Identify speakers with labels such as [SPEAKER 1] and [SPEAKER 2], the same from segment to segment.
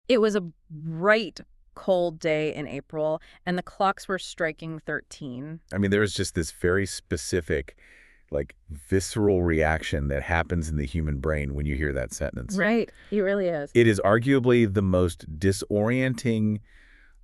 [SPEAKER 1] It was a bright, cold day in April, and the clocks were striking 13.
[SPEAKER 2] I mean, there is just this very specific, like, visceral reaction that happens in the human brain when you hear that sentence.
[SPEAKER 1] Right. It really is.
[SPEAKER 2] It is arguably the most disorienting,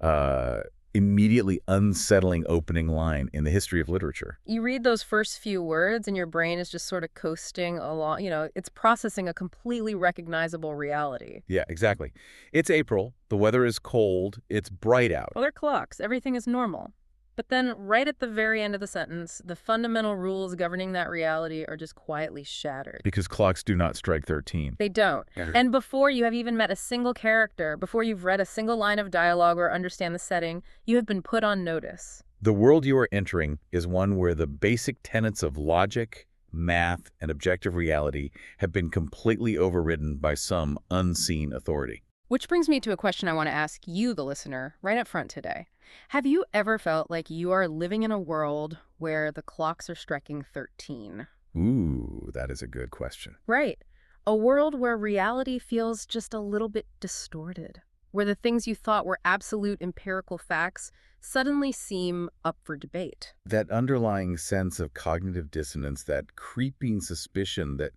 [SPEAKER 2] uh, immediately unsettling opening line in the history of literature.
[SPEAKER 1] You read those first few words and your brain is just sort of coasting along. It's processing a completely recognizable reality.
[SPEAKER 2] Yeah, exactly. It's April. The weather is cold. It's bright out.
[SPEAKER 1] Well, they're clocks. Everything is normal. But then, right at the very end of the sentence, the fundamental rules governing that reality are just quietly shattered.
[SPEAKER 2] Because clocks do not strike 13.
[SPEAKER 1] They don't. And before you have even met a single character, before you've read a single line of dialogue or understand the setting, you have been put on notice.
[SPEAKER 2] The world you are entering is one where the basic tenets of logic, math, and objective reality have been completely overridden by some unseen authority.
[SPEAKER 1] Which brings me to a question I want to ask you, the listener, right up front today. Have you ever felt like you are living in a world where the clocks are striking 13?
[SPEAKER 2] Ooh, that is a good question.
[SPEAKER 1] Right. A world where reality feels just a little bit distorted, where the things you thought were absolute empirical facts suddenly seem up for debate.
[SPEAKER 2] That underlying sense of cognitive dissonance, that creeping suspicion that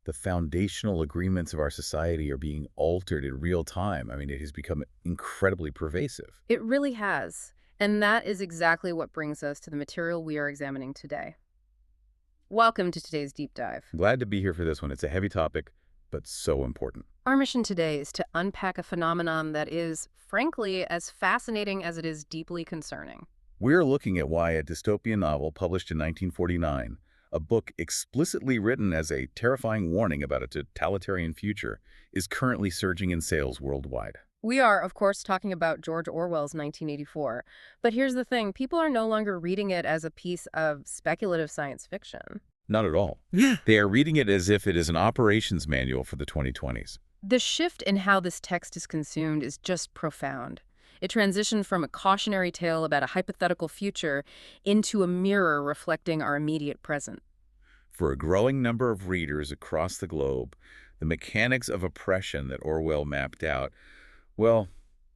[SPEAKER 2] the foundational agreements of our society are being altered in real time. I mean, it has become incredibly pervasive.
[SPEAKER 1] It really has. And that is exactly what brings us to the material we are examining today. Welcome to today's deep dive.
[SPEAKER 2] Glad to be here for this one. It's a heavy topic, but so important.
[SPEAKER 1] Our mission today is to unpack a phenomenon that is, frankly, as fascinating as it is deeply concerning.
[SPEAKER 2] We're looking at why a dystopian novel published in 1949, a book explicitly written as a terrifying warning about a totalitarian future, is currently surging in sales worldwide.
[SPEAKER 1] We are, of course, talking about George Orwell's 1984. But here's the thing. People are no longer reading it as a piece of speculative science fiction.
[SPEAKER 2] Not at all. They are reading it as if it is an operations manual for the 2020s.
[SPEAKER 1] The shift in how this text is consumed is just profound. It transitioned from a cautionary tale about a hypothetical future into a mirror reflecting our immediate present.
[SPEAKER 2] For a growing number of readers across the globe, the mechanics of oppression that Orwell mapped out, well,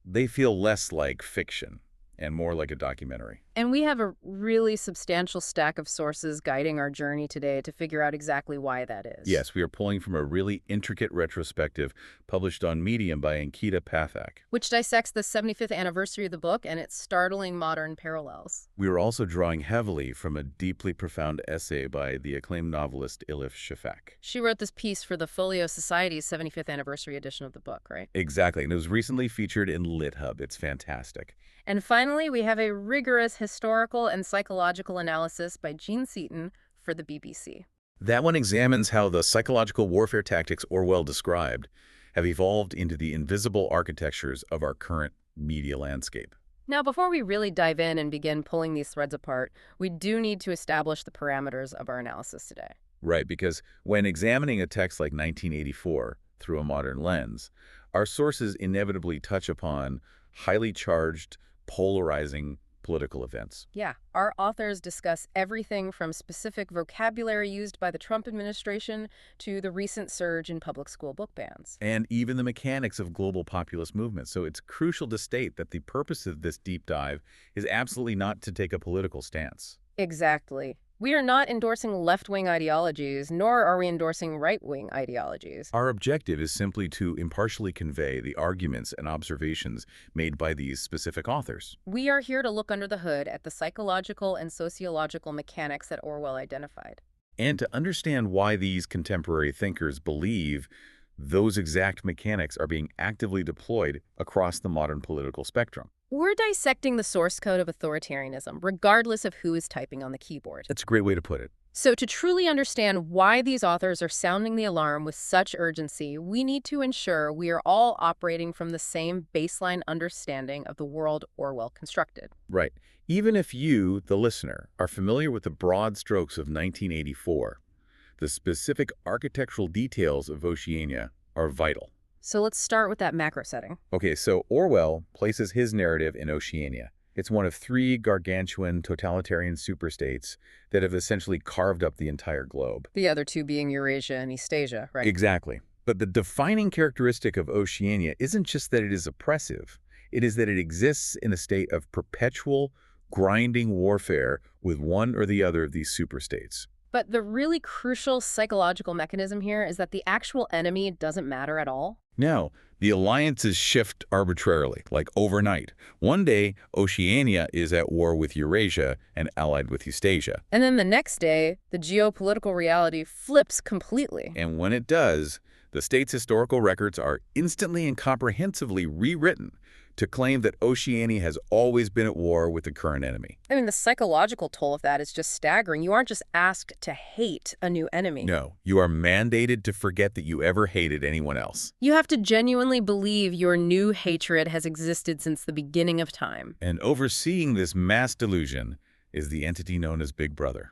[SPEAKER 2] they feel less like fiction and more like a documentary.
[SPEAKER 1] And we have a really substantial stack of sources guiding our journey today to figure out exactly why that is.
[SPEAKER 2] Yes, we are pulling from a really intricate retrospective published on Medium by Ankita Pathak.
[SPEAKER 1] Which dissects the 75th anniversary of the book and its startling modern parallels.
[SPEAKER 2] We are also drawing heavily from a deeply profound essay by the acclaimed novelist Elif Shafak.
[SPEAKER 1] She wrote this piece for the Folio Society's 75th anniversary edition of the book, right?
[SPEAKER 2] Exactly, and it was recently featured in LitHub. It's fantastic.
[SPEAKER 1] And finally, we have a rigorous historical and psychological analysis by Gene Seaton for the BBC.
[SPEAKER 2] That one examines how the psychological warfare tactics Orwell described have evolved into the invisible architectures of our current media landscape.
[SPEAKER 1] Now, before we really dive in and begin pulling these threads apart, we do need to establish the parameters of our analysis today.
[SPEAKER 2] Right, because when examining a text like 1984 through a modern lens, our sources inevitably touch upon highly charged, polarizing political events.
[SPEAKER 1] Yeah, our authors discuss everything from specific vocabulary used by the Trump administration to the recent surge in public school book bans.
[SPEAKER 2] And even the mechanics of global populist movements. So it's crucial to state that the purpose of this deep dive is absolutely not to take a political stance.
[SPEAKER 1] Exactly. We are not endorsing left-wing ideologies, nor are we endorsing right-wing ideologies.
[SPEAKER 2] Our objective is simply to impartially convey the arguments and observations made by these specific authors.
[SPEAKER 1] We are here to look under the hood at the psychological and sociological mechanics that Orwell identified.
[SPEAKER 2] And to understand why these contemporary thinkers believe those exact mechanics are being actively deployed across the modern political spectrum.
[SPEAKER 1] We're dissecting the source code of authoritarianism, regardless of who is typing on the keyboard.
[SPEAKER 2] That's a great way to put it.
[SPEAKER 1] So to truly understand why these authors are sounding the alarm with such urgency, we need to ensure we are all operating from the same baseline understanding of the world Orwell constructed.
[SPEAKER 2] Right. Even if you, the listener, are familiar with the broad strokes of 1984, the specific architectural details of Oceania are vital.
[SPEAKER 1] So let's start with that macro setting.
[SPEAKER 2] Okay, so Orwell places his narrative in Oceania. It's one of three gargantuan totalitarian superstates that have essentially carved up the entire globe.
[SPEAKER 1] The other two being Eurasia and Eastasia, right?
[SPEAKER 2] Exactly. But the defining characteristic of Oceania isn't just that it is oppressive. It is that it exists in a state of perpetual, grinding warfare with one or the other of these superstates.
[SPEAKER 1] But the really crucial psychological mechanism here is that the actual enemy doesn't matter at all.
[SPEAKER 2] Now, the alliances shift arbitrarily, like overnight. One day, Oceania is at war with Eurasia and allied with Eustasia.
[SPEAKER 1] And then the next day, the geopolitical reality flips completely.
[SPEAKER 2] And when it does, the state's historical records are instantly and comprehensively rewritten to claim that Oceania has always been at war with the current enemy.
[SPEAKER 1] I mean, the psychological toll of that is just staggering. You aren't just asked to hate a new enemy.
[SPEAKER 2] No, you are mandated to forget that you ever hated anyone else.
[SPEAKER 1] You have to genuinely believe your new hatred has existed since the beginning of time.
[SPEAKER 2] And overseeing this mass delusion is the entity known as Big Brother.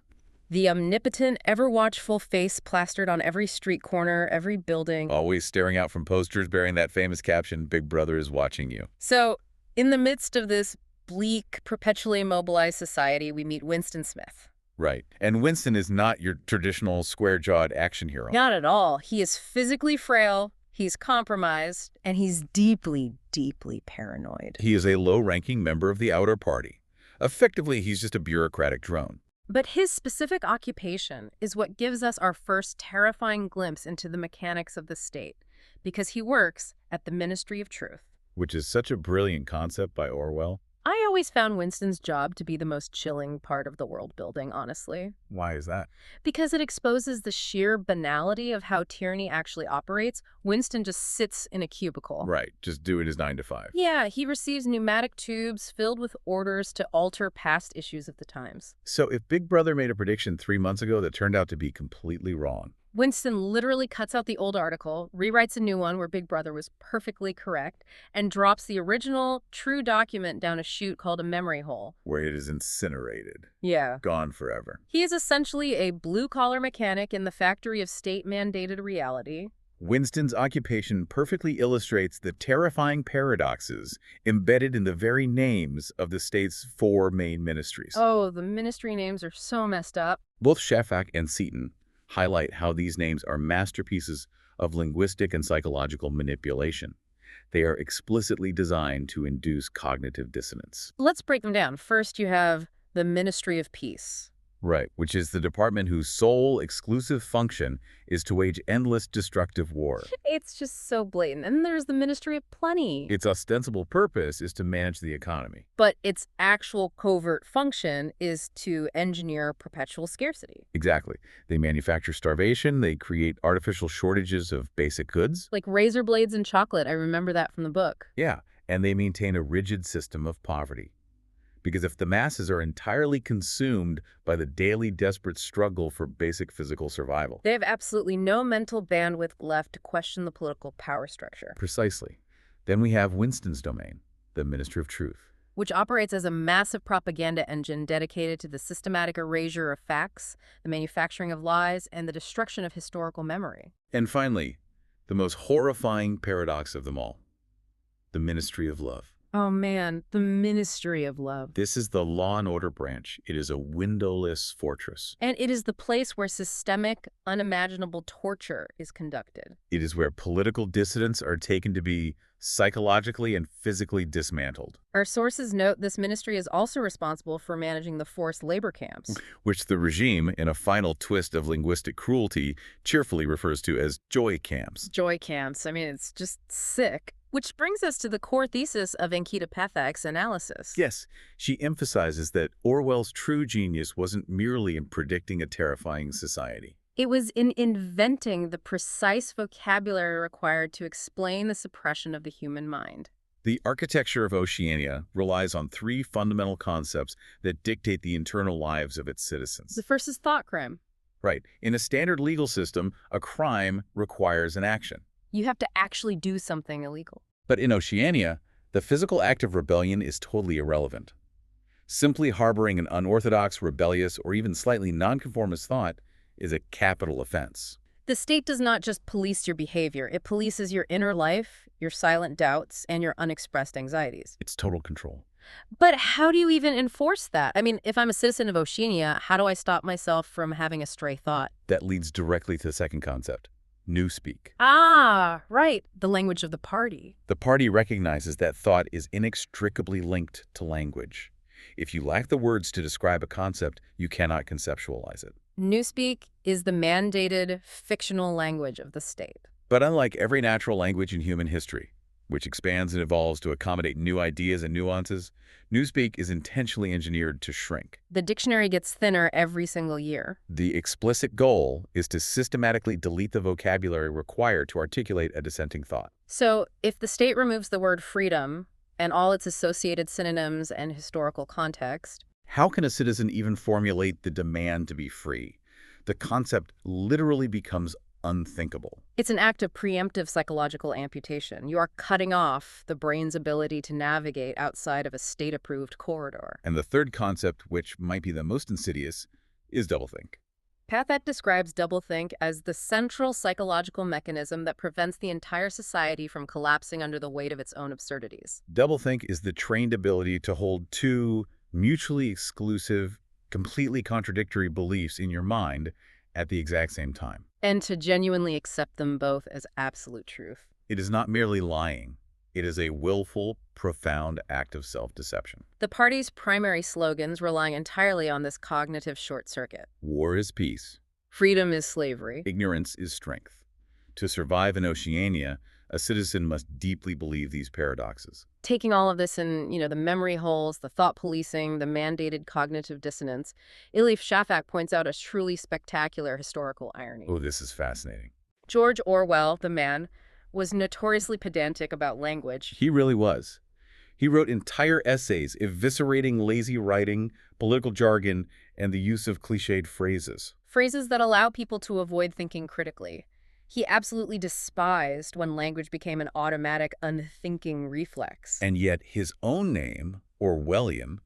[SPEAKER 1] The omnipotent, ever-watchful face plastered on every street corner, every building.
[SPEAKER 2] Always staring out from posters bearing that famous caption, Big Brother is watching you.
[SPEAKER 1] So, in the midst of this bleak, perpetually immobilized society, we meet Winston Smith.
[SPEAKER 2] Right. And Winston is not your traditional square-jawed action hero.
[SPEAKER 1] Not at all. He is physically frail, he's compromised, and he's deeply, deeply paranoid.
[SPEAKER 2] He is a low-ranking member of the outer party. Effectively, he's just a bureaucratic drone.
[SPEAKER 1] But his specific occupation is what gives us our first terrifying glimpse into the mechanics of the state, because he works at the Ministry of Truth.
[SPEAKER 2] Which is such a brilliant concept by Orwell.
[SPEAKER 1] I always found Winston's job to be the most chilling part of the world building, honestly.
[SPEAKER 2] Why is that?
[SPEAKER 1] Because it exposes the sheer banality of how tyranny actually operates. Winston just sits in a cubicle.
[SPEAKER 2] Right, just doing his 9 to 5.
[SPEAKER 1] Yeah, he receives pneumatic tubes filled with orders to alter past issues of the times.
[SPEAKER 2] So if Big Brother made a prediction 3 months ago that turned out to be completely wrong,
[SPEAKER 1] Winston literally cuts out the old article, rewrites a new one where Big Brother was perfectly correct, and drops the original, true document down a chute called a memory hole.
[SPEAKER 2] where it is incinerated,
[SPEAKER 1] Yeah.
[SPEAKER 2] gone forever.
[SPEAKER 1] He is essentially a blue-collar mechanic in the factory of state-mandated reality.
[SPEAKER 2] Winston's occupation perfectly illustrates the terrifying paradoxes embedded in the very names of the state's 4 main ministries.
[SPEAKER 1] Oh, the ministry names are so messed up.
[SPEAKER 2] Both Shafak and Seaton highlight how these names are masterpieces of linguistic and psychological manipulation. They are explicitly designed to induce cognitive dissonance.
[SPEAKER 1] Let's break them down. First, you have the Ministry of Peace.
[SPEAKER 2] Right, which is the department whose sole exclusive function is to wage endless destructive war.
[SPEAKER 1] It's just so blatant. And there's the Ministry of Plenty.
[SPEAKER 2] Its ostensible purpose is to manage the economy.
[SPEAKER 1] But its actual covert function is to engineer perpetual scarcity.
[SPEAKER 2] Exactly. They manufacture starvation, they create artificial shortages of basic goods.
[SPEAKER 1] Like razor blades and chocolate. I remember that from the book.
[SPEAKER 2] Yeah, and they maintain a rigid system of poverty. Because if the masses are entirely consumed by the daily desperate struggle for basic physical survival.
[SPEAKER 1] They have absolutely no mental bandwidth left to question the political power structure,
[SPEAKER 2] Precisely. Then we have Winston's domain, the Ministry of Truth.
[SPEAKER 1] which operates as a massive propaganda engine dedicated to the systematic erasure of facts, the manufacturing of lies, and the destruction of historical memory.
[SPEAKER 2] And finally, the most horrifying paradox of them all, the Ministry of Love.
[SPEAKER 1] Oh man, the Ministry of Love.
[SPEAKER 2] This is the law and order branch. It is a windowless fortress.
[SPEAKER 1] And it is the place where systemic, unimaginable torture is conducted.
[SPEAKER 2] It is where political dissidents are taken to be psychologically and physically dismantled,
[SPEAKER 1] Our sources note this ministry is also responsible for managing the forced labor camps.
[SPEAKER 2] which the regime, in a final twist of linguistic cruelty, cheerfully refers to as joy camps.
[SPEAKER 1] Joy camps. I mean, it's just sick. Which brings us to the core thesis of Ankita Pathak's analysis.
[SPEAKER 2] Yes, she emphasizes that Orwell's true genius wasn't merely in predicting a terrifying society.
[SPEAKER 1] It was in inventing the precise vocabulary required to explain the suppression of the human mind.
[SPEAKER 2] The architecture of Oceania relies on 3 fundamental concepts that dictate the internal lives of its citizens.
[SPEAKER 1] The first is thought crime.
[SPEAKER 2] Right. In a standard legal system, a crime requires an action.
[SPEAKER 1] You have to actually do something illegal.
[SPEAKER 2] But in Oceania, the physical act of rebellion is totally irrelevant. Simply harboring an unorthodox, rebellious, or even slightly nonconformist thought is a capital offense.
[SPEAKER 1] The state does not just police your behavior. It polices your inner life, your silent doubts, and your unexpressed anxieties.
[SPEAKER 2] It's total control.
[SPEAKER 1] But how do you even enforce that? I mean, if I'm a citizen of Oceania, how do I stop myself from having a stray thought?
[SPEAKER 2] That leads directly to the second concept, newspeak.
[SPEAKER 1] Ah, right, the language of the party.
[SPEAKER 2] The party recognizes that thought is inextricably linked to language. If you lack the words to describe a concept, you cannot conceptualize it.
[SPEAKER 1] Newspeak is the mandated fictional language of the state.
[SPEAKER 2] But unlike every natural language in human history, which expands and evolves to accommodate new ideas and nuances, newspeak is intentionally engineered to shrink.
[SPEAKER 1] The dictionary gets thinner every single year.
[SPEAKER 2] The explicit goal is to systematically delete the vocabulary required to articulate a dissenting thought.
[SPEAKER 1] So, if the state removes the word freedom and all its associated synonyms and historical context,
[SPEAKER 2] How can a citizen even formulate the demand to be free? The concept literally becomes unthinkable.
[SPEAKER 1] it's an act of preemptive psychological amputation. You are cutting off the brain's ability to navigate outside of a state-approved corridor.
[SPEAKER 2] And the third concept, which might be the most insidious, is doublethink.
[SPEAKER 1] Pathet describes doublethink as the central psychological mechanism that prevents the entire society from collapsing under the weight of its own absurdities.
[SPEAKER 2] Doublethink is the trained ability to hold two mutually exclusive, completely contradictory beliefs in your mind at the exact same time.
[SPEAKER 1] And to genuinely accept them both as absolute truth.
[SPEAKER 2] It is not merely lying. It is a willful, profound act of self-deception.
[SPEAKER 1] The party's primary slogans rely entirely on this cognitive short circuit.
[SPEAKER 2] War is peace.
[SPEAKER 1] Freedom is slavery.
[SPEAKER 2] Ignorance is strength. To survive in Oceania, a citizen must deeply believe these paradoxes.
[SPEAKER 1] Taking all of this in, the memory holes, the thought policing, the mandated cognitive dissonance, Elif Shafak points out a truly spectacular historical irony.
[SPEAKER 2] Oh, this is fascinating.
[SPEAKER 1] George Orwell, the man, was notoriously pedantic about language.
[SPEAKER 2] He really was. He wrote entire essays eviscerating lazy writing, political jargon, and the use of cliched phrases.
[SPEAKER 1] Phrases that allow people to avoid thinking critically. He absolutely despised when language became an automatic, unthinking reflex.
[SPEAKER 2] And yet his own name, Orwellian,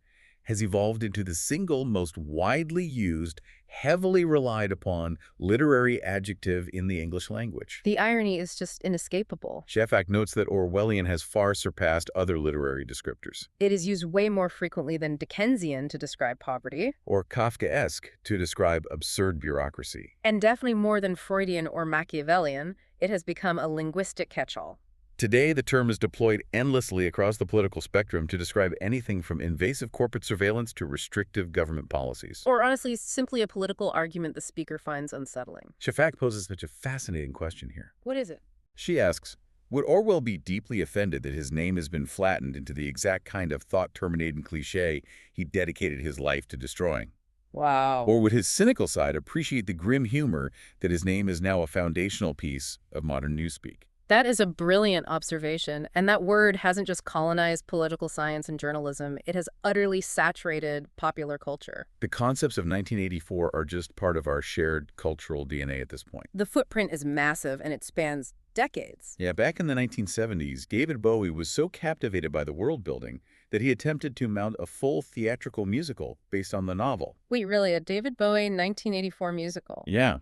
[SPEAKER 2] has evolved into the single most widely used, heavily relied upon literary adjective in the English language.
[SPEAKER 1] The irony is just inescapable.
[SPEAKER 2] Shafak notes that Orwellian has far surpassed other literary descriptors,
[SPEAKER 1] It is used way more frequently than Dickensian to describe poverty,
[SPEAKER 2] or Kafkaesque to describe absurd bureaucracy.
[SPEAKER 1] and definitely more than Freudian or Machiavellian. It has become a linguistic catch-all.
[SPEAKER 2] Today, the term is deployed endlessly across the political spectrum to describe anything from invasive corporate surveillance to restrictive government policies.
[SPEAKER 1] Or honestly, simply a political argument the speaker finds unsettling.
[SPEAKER 2] Shafak poses such a fascinating question here.
[SPEAKER 1] What is it?
[SPEAKER 2] She asks, would Orwell be deeply offended that his name has been flattened into the exact kind of thought-terminating cliché he dedicated his life to destroying?
[SPEAKER 1] Wow.
[SPEAKER 2] Or would his cynical side appreciate the grim humor that his name is now a foundational piece of modern newspeak?
[SPEAKER 1] That is a brilliant observation, and that word hasn't just colonized political science and journalism, it has utterly saturated popular culture.
[SPEAKER 2] The concepts of 1984 are just part of our shared cultural DNA at this point.
[SPEAKER 1] The footprint is massive, and it spans decades.
[SPEAKER 2] Yeah, back in the 1970s, David Bowie was so captivated by the world building that he attempted to mount a full theatrical musical based on the novel.
[SPEAKER 1] Wait, really? A David Bowie 1984 musical?
[SPEAKER 2] Yeah.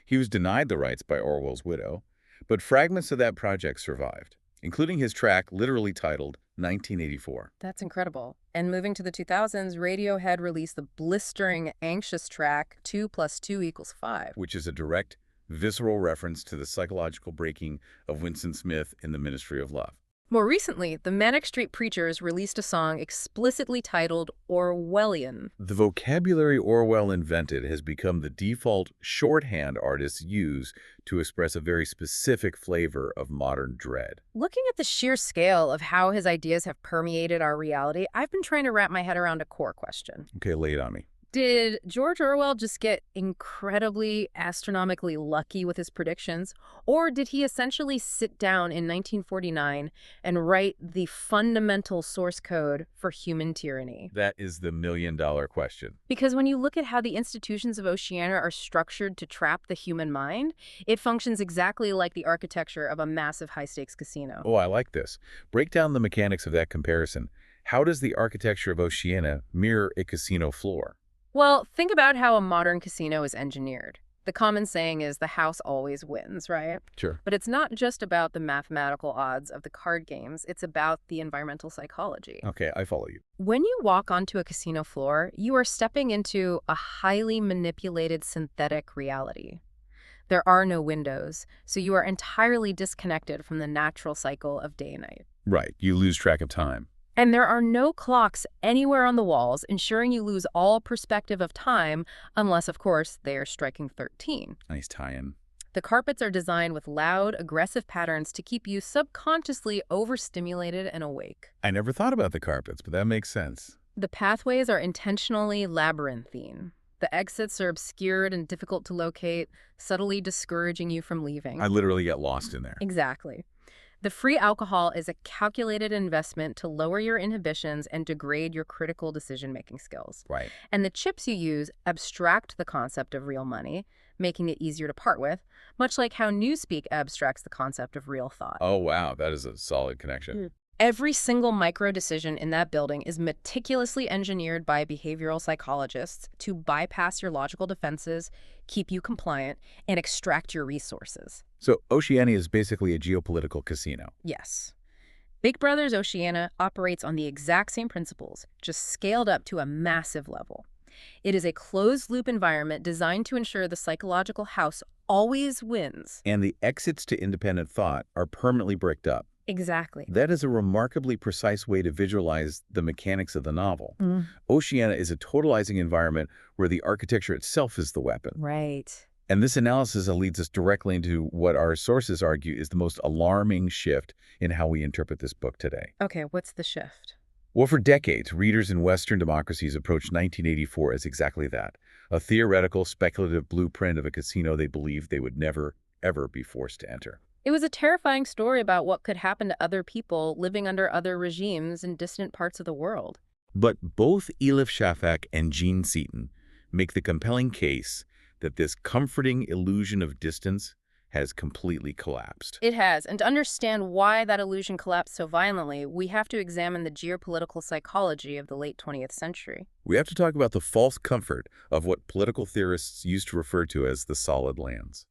[SPEAKER 2] He was denied the rights by Orwell's widow, but fragments of that project survived, including his track literally titled 1984.
[SPEAKER 1] That's incredible. And moving to the 2000s, Radiohead released the blistering, anxious track 2 + 2 = 5.
[SPEAKER 2] Which is a direct, visceral reference to the psychological breaking of Winston Smith in The Ministry of Love.
[SPEAKER 1] More recently, the Manic Street Preachers released a song explicitly titled Orwellian.
[SPEAKER 2] The vocabulary Orwell invented has become the default shorthand artists use to express a very specific flavor of modern dread.
[SPEAKER 1] Looking at the sheer scale of how his ideas have permeated our reality, I've been trying to wrap my head around a core question.
[SPEAKER 2] Okay, lay it on me.
[SPEAKER 1] Did George Orwell just get incredibly, astronomically lucky with his predictions? Or did he essentially sit down in 1949 and write the fundamental source code for human tyranny?
[SPEAKER 2] That is the million-dollar question.
[SPEAKER 1] Because when you look at how the institutions of Oceania are structured to trap the human mind, it functions exactly like the architecture of a massive high-stakes casino.
[SPEAKER 2] Oh, I like this. Break down the mechanics of that comparison. How does the architecture of Oceania mirror a casino floor?
[SPEAKER 1] Well, think about how a modern casino is engineered. The common saying is the house always wins, right?
[SPEAKER 2] Sure.
[SPEAKER 1] But it's not just about the mathematical odds of the card games, it's about the environmental psychology.
[SPEAKER 2] Okay, I follow you.
[SPEAKER 1] When you walk onto a casino floor, you are stepping into a highly manipulated synthetic reality. There are no windows, so you are entirely disconnected from the natural cycle of day and night.
[SPEAKER 2] Right, you lose track of time.
[SPEAKER 1] And there are no clocks anywhere on the walls, ensuring you lose all perspective of time, unless, of course, they are striking 13.
[SPEAKER 2] Nice tie-in.
[SPEAKER 1] The carpets are designed with loud, aggressive patterns to keep you subconsciously overstimulated and awake.
[SPEAKER 2] I never thought about the carpets, but that makes sense.
[SPEAKER 1] The pathways are intentionally labyrinthine. The exits are obscured and difficult to locate, subtly discouraging you from leaving.
[SPEAKER 2] I literally get lost in there.
[SPEAKER 1] Exactly. The free alcohol is a calculated investment to lower your inhibitions and degrade your critical decision-making skills.
[SPEAKER 2] Right.
[SPEAKER 1] And the chips you use abstract the concept of real money, making it easier to part with, much like how Newspeak abstracts the concept of real thought.
[SPEAKER 2] Oh, wow, that is a solid connection.
[SPEAKER 1] Every single micro decision in that building is meticulously engineered by behavioral psychologists to bypass your logical defenses, keep you compliant, and extract your resources.
[SPEAKER 2] So Oceania is basically a geopolitical casino.
[SPEAKER 1] Yes. Big Brother's Oceania operates on the exact same principles, just scaled up to a massive level. It is a closed-loop environment designed to ensure the psychological house always wins.
[SPEAKER 2] And the exits to independent thought are permanently bricked up.
[SPEAKER 1] Exactly.
[SPEAKER 2] That is a remarkably precise way to visualize the mechanics of the novel. Oceania is a totalizing environment where the architecture itself is the weapon.
[SPEAKER 1] Right.
[SPEAKER 2] And this analysis leads us directly into what our sources argue is the most alarming shift in how we interpret this book today.
[SPEAKER 1] Okay, what's the shift?
[SPEAKER 2] Well, for decades, readers in Western democracies approached 1984 as exactly that, a theoretical, speculative blueprint of a casino they believed they would never, ever be forced to enter.
[SPEAKER 1] It was a terrifying story about what could happen to other people living under other regimes in distant parts of the world.
[SPEAKER 2] But both Elif Shafak and Gene Seaton make the compelling case that this comforting illusion of distance has completely collapsed.
[SPEAKER 1] It has, and to understand why that illusion collapsed so violently, we have to examine the geopolitical psychology of the late 20th century.
[SPEAKER 2] We have to talk about the false comfort of what political theorists used to refer to as the solid lands.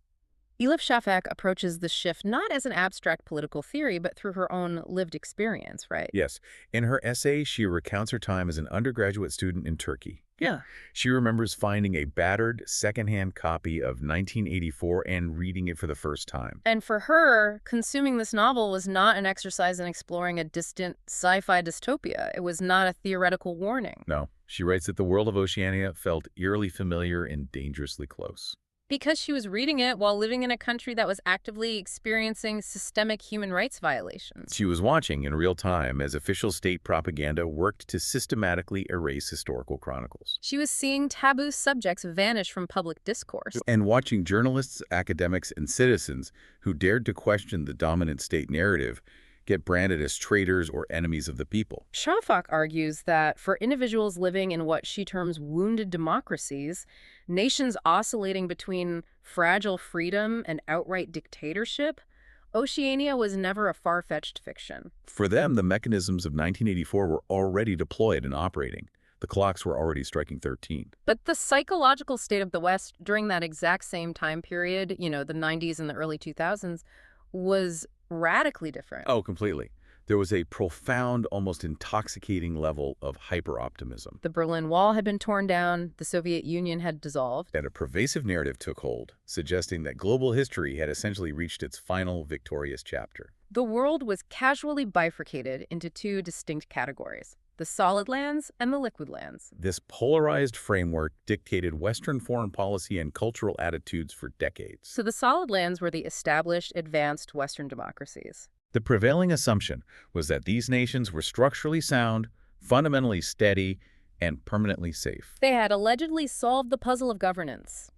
[SPEAKER 1] Elif Shafak approaches the shift not as an abstract political theory, but through her own lived experience, right?
[SPEAKER 2] Yes. In her essay, she recounts her time as an undergraduate student in Turkey.
[SPEAKER 1] Yeah.
[SPEAKER 2] She remembers finding a battered, secondhand copy of 1984 and reading it for the first time.
[SPEAKER 1] And for her, consuming this novel was not an exercise in exploring a distant sci-fi dystopia. It was not a theoretical warning.
[SPEAKER 2] No. She writes that the world of Oceania felt eerily familiar and dangerously close.
[SPEAKER 1] Because she was reading it while living in a country that was actively experiencing systemic human rights violations.
[SPEAKER 2] She was watching in real time as official state propaganda worked to systematically erase historical chronicles.
[SPEAKER 1] She was seeing taboo subjects vanish from public discourse.
[SPEAKER 2] And watching journalists, academics, and citizens who dared to question the dominant state narrative get branded as traitors or enemies of the people.
[SPEAKER 1] Shafak argues that for individuals living in what she terms wounded democracies, nations oscillating between fragile freedom and outright dictatorship, Oceania was never a far-fetched fiction.
[SPEAKER 2] For them, the mechanisms of 1984 were already deployed and operating. The clocks were already striking 13.
[SPEAKER 1] But the psychological state of the West during that exact same time period, the 90s and the early 2000s, was radically different.
[SPEAKER 2] Oh, completely. There was a profound, almost intoxicating level of hyper-optimism.
[SPEAKER 1] The Berlin Wall had been torn down, the Soviet Union had dissolved.
[SPEAKER 2] And a pervasive narrative took hold, suggesting that global history had essentially reached its final victorious chapter.
[SPEAKER 1] The world was casually bifurcated into two distinct categories: the solid lands and the liquid lands.
[SPEAKER 2] This polarized framework dictated Western foreign policy and cultural attitudes for decades.
[SPEAKER 1] So the solid lands were the established, advanced Western democracies.
[SPEAKER 2] The prevailing assumption was that these nations were structurally sound, fundamentally steady, and permanently safe.
[SPEAKER 1] They had allegedly solved the puzzle of governance.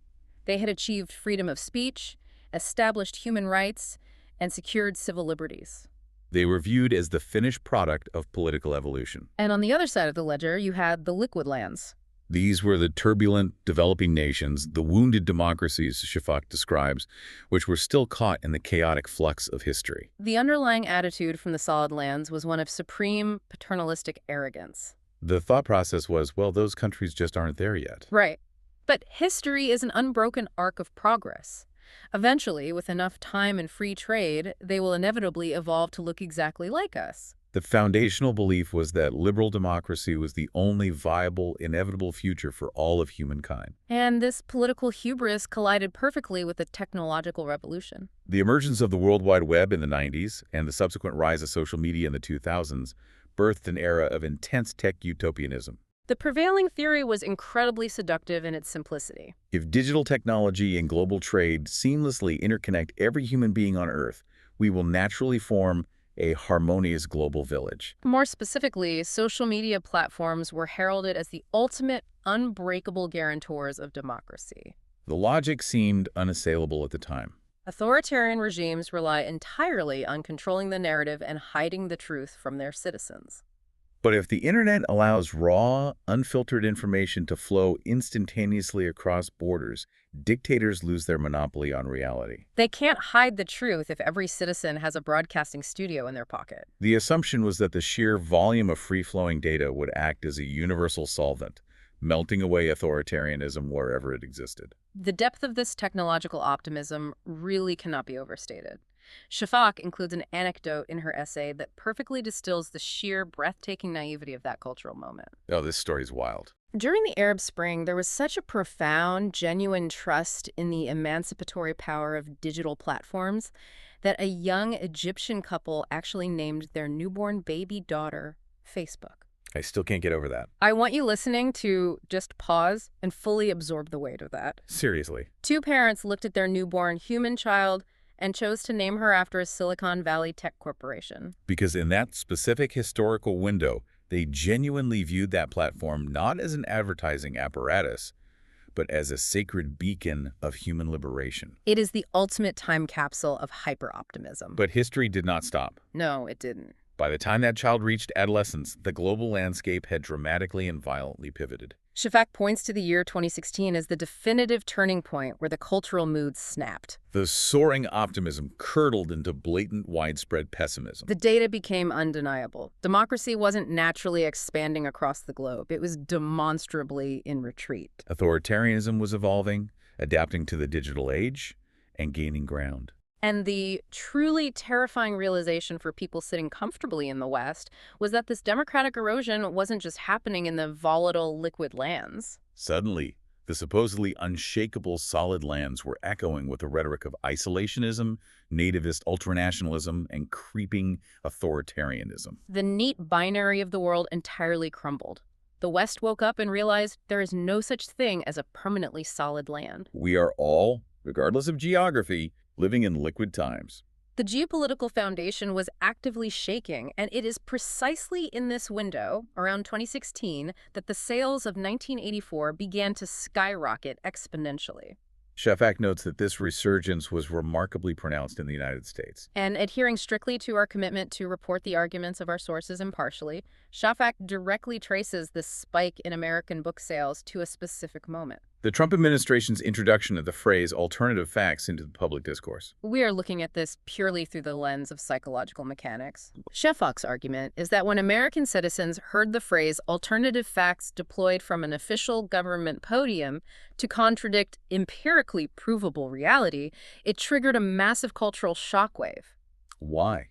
[SPEAKER 1] They had achieved freedom of speech, established human rights, and secured civil liberties.
[SPEAKER 2] They were viewed as the finished product of political evolution.
[SPEAKER 1] And on the other side of the ledger, you had the liquid lands.
[SPEAKER 2] These were the turbulent, developing nations, the wounded democracies Shafak describes, which were still caught in the chaotic flux of history.
[SPEAKER 1] The underlying attitude from the solid lands was one of supreme paternalistic arrogance.
[SPEAKER 2] The thought process was, well, those countries just aren't there yet.
[SPEAKER 1] Right. But history is an unbroken arc of progress. Eventually, with enough time and free trade, they will inevitably evolve to look exactly like us.
[SPEAKER 2] The foundational belief was that liberal democracy was the only viable, inevitable future for all of humankind.
[SPEAKER 1] And this political hubris collided perfectly with the technological revolution.
[SPEAKER 2] The emergence of the World Wide Web in the 90s and the subsequent rise of social media in the 2000s birthed an era of intense tech utopianism.
[SPEAKER 1] The prevailing theory was incredibly seductive in its simplicity.
[SPEAKER 2] If digital technology and global trade seamlessly interconnect every human being on Earth, we will naturally form a harmonious global village.
[SPEAKER 1] More specifically, social media platforms were heralded as the ultimate, unbreakable guarantors of democracy.
[SPEAKER 2] The logic seemed unassailable at the time.
[SPEAKER 1] Authoritarian regimes rely entirely on controlling the narrative and hiding the truth from their citizens.
[SPEAKER 2] But if the internet allows raw, unfiltered information to flow instantaneously across borders, dictators lose their monopoly on reality.
[SPEAKER 1] They can't hide the truth if every citizen has a broadcasting studio in their pocket.
[SPEAKER 2] The assumption was that the sheer volume of free-flowing data would act as a universal solvent, melting away authoritarianism wherever it existed.
[SPEAKER 1] The depth of this technological optimism really cannot be overstated. Shafak includes an anecdote in her essay that perfectly distills the sheer, breathtaking naivety of that cultural moment.
[SPEAKER 2] Oh, this story's wild.
[SPEAKER 1] During the Arab Spring, there was such a profound, genuine trust in the emancipatory power of digital platforms that a young Egyptian couple actually named their newborn baby daughter Facebook.
[SPEAKER 2] I still can't get over that.
[SPEAKER 1] I want you listening to just pause and fully absorb the weight of that.
[SPEAKER 2] Seriously.
[SPEAKER 1] Two parents looked at their newborn human child and chose to name her after a Silicon Valley tech corporation.
[SPEAKER 2] Because in that specific historical window, they genuinely viewed that platform not as an advertising apparatus, but as a sacred beacon of human liberation.
[SPEAKER 1] It is the ultimate time capsule of hyper-optimism.
[SPEAKER 2] But history did not stop.
[SPEAKER 1] No, it didn't.
[SPEAKER 2] By the time that child reached adolescence, the global landscape had dramatically and violently pivoted.
[SPEAKER 1] Shafak points to the year 2016 as the definitive turning point where the cultural mood snapped.
[SPEAKER 2] The soaring optimism curdled into blatant, widespread pessimism.
[SPEAKER 1] The data became undeniable. Democracy wasn't naturally expanding across the globe. It was demonstrably in retreat.
[SPEAKER 2] Authoritarianism was evolving, adapting to the digital age, and gaining ground.
[SPEAKER 1] And the truly terrifying realization for people sitting comfortably in the West was that this democratic erosion wasn't just happening in the volatile liquid lands.
[SPEAKER 2] Suddenly, the supposedly unshakable solid lands were echoing with a rhetoric of isolationism, nativist ultranationalism, and creeping authoritarianism.
[SPEAKER 1] The neat binary of the world entirely crumbled. The West woke up and realized there is no such thing as a permanently solid land.
[SPEAKER 2] We are all, regardless of geography, living in liquid times.
[SPEAKER 1] The geopolitical foundation was actively shaking, and it is precisely in this window, around 2016, that the sales of 1984 began to skyrocket exponentially.
[SPEAKER 2] Shafak notes that this resurgence was remarkably pronounced in the United States.
[SPEAKER 1] And adhering strictly to our commitment to report the arguments of our sources impartially, Shafak directly traces this spike in American book sales to a specific moment.
[SPEAKER 2] The Trump administration's introduction of the phrase alternative facts into the public discourse.
[SPEAKER 1] We are looking at this purely through the lens of psychological mechanics. Shafak's argument is that when American citizens heard the phrase alternative facts deployed from an official government podium to contradict empirically provable reality, it triggered a massive cultural shockwave.
[SPEAKER 2] Why?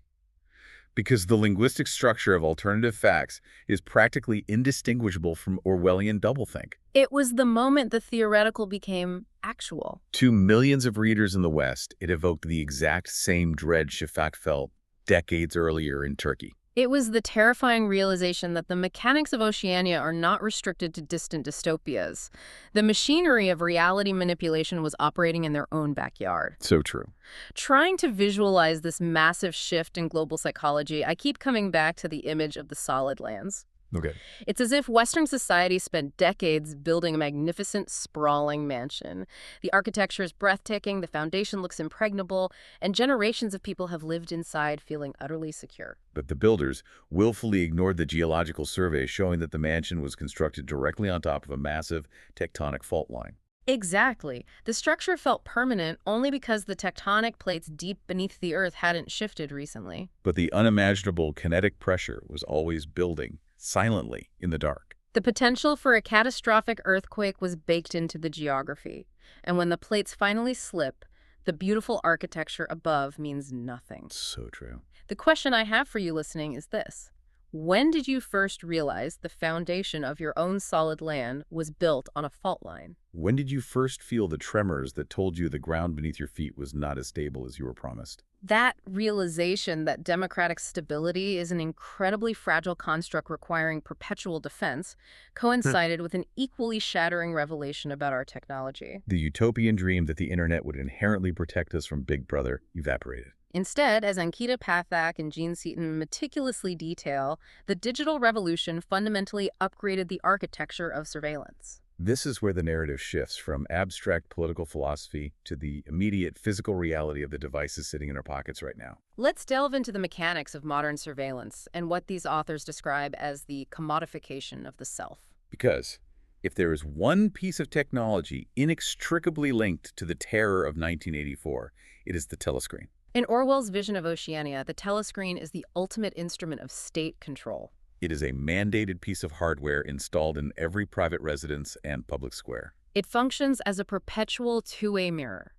[SPEAKER 2] Because the linguistic structure of alternative facts is practically indistinguishable from Orwellian doublethink.
[SPEAKER 1] It was the moment the theoretical became actual.
[SPEAKER 2] To millions of readers in the West, it evoked the exact same dread Shafak felt decades earlier in Turkey.
[SPEAKER 1] It was the terrifying realization that the mechanics of Oceania are not restricted to distant dystopias. The machinery of reality manipulation was operating in their own backyard.
[SPEAKER 2] So true.
[SPEAKER 1] Trying to visualize this massive shift in global psychology, I keep coming back to the image of the solid lands.
[SPEAKER 2] Okay.
[SPEAKER 1] It's as if Western society spent decades building a magnificent, sprawling mansion. The architecture is breathtaking, the foundation looks impregnable, and generations of people have lived inside feeling utterly secure.
[SPEAKER 2] But the builders willfully ignored the geological survey showing that the mansion was constructed directly on top of a massive tectonic fault line.
[SPEAKER 1] Exactly. The structure felt permanent only because the tectonic plates deep beneath the Earth hadn't shifted recently.
[SPEAKER 2] But the unimaginable kinetic pressure was always building, silently, in the dark.
[SPEAKER 1] The potential for a catastrophic earthquake was baked into the geography. And when the plates finally slip, the beautiful architecture above means nothing.
[SPEAKER 2] So true.
[SPEAKER 1] The question I have for you listening is this. When did you first realize the foundation of your own solid land was built on a fault line?
[SPEAKER 2] When did you first feel the tremors that told you the ground beneath your feet was not as stable as you were promised?
[SPEAKER 1] That realization that democratic stability is an incredibly fragile construct requiring perpetual defense coincided with an equally shattering revelation about our technology.
[SPEAKER 2] The utopian dream that the internet would inherently protect us from Big Brother evaporated.
[SPEAKER 1] Instead, as Ankita Pathak and Gene Seaton meticulously detail, the digital revolution fundamentally upgraded the architecture of surveillance.
[SPEAKER 2] This is where the narrative shifts from abstract political philosophy to the immediate physical reality of the devices sitting in our pockets right now.
[SPEAKER 1] Let's delve into the mechanics of modern surveillance and what these authors describe as the commodification of the self.
[SPEAKER 2] Because if there is one piece of technology inextricably linked to the terror of 1984, it is the telescreen.
[SPEAKER 1] In Orwell's vision of Oceania, the telescreen is the ultimate instrument of state control.
[SPEAKER 2] It is a mandated piece of hardware installed in every private residence and public square.
[SPEAKER 1] It functions as a perpetual two-way mirror.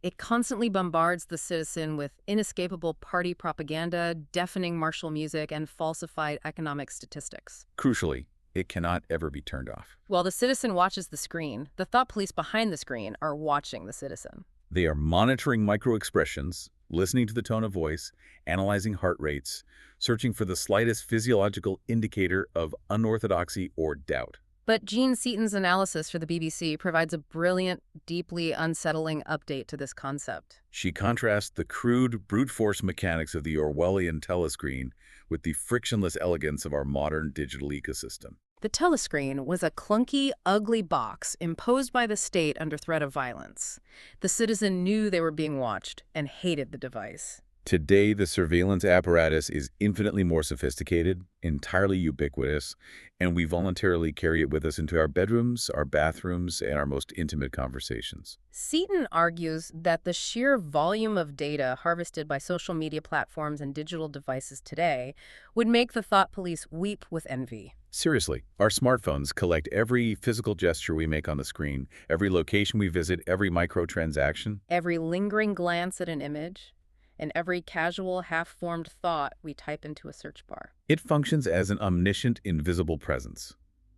[SPEAKER 1] It constantly bombards the citizen with inescapable party propaganda, deafening martial music, and falsified economic statistics.
[SPEAKER 2] Crucially, it cannot ever be turned off.
[SPEAKER 1] While the citizen watches the screen, the thought police behind the screen are watching the citizen.
[SPEAKER 2] They are monitoring micro-expressions, listening to the tone of voice, analyzing heart rates, searching for the slightest physiological indicator of unorthodoxy or doubt.
[SPEAKER 1] But Gene Seaton's analysis for the BBC provides a brilliant, deeply unsettling update to this concept.
[SPEAKER 2] She contrasts the crude, brute force mechanics of the Orwellian telescreen with the frictionless elegance of our modern digital ecosystem.
[SPEAKER 1] The telescreen was a clunky, ugly box imposed by the state under threat of violence. The citizen knew they were being watched and hated the device.
[SPEAKER 2] Today, the surveillance apparatus is infinitely more sophisticated, entirely ubiquitous, and we voluntarily carry it with us into our bedrooms, our bathrooms, and our most intimate conversations.
[SPEAKER 1] Seaton argues that the sheer volume of data harvested by social media platforms and digital devices today would make the thought police weep with envy.
[SPEAKER 2] Seriously, our smartphones collect every physical gesture we make on the screen, every location we visit, every microtransaction.
[SPEAKER 1] Every lingering glance at an image, and every casual, half-formed thought we type into a search bar.
[SPEAKER 2] It functions as an omniscient, invisible presence.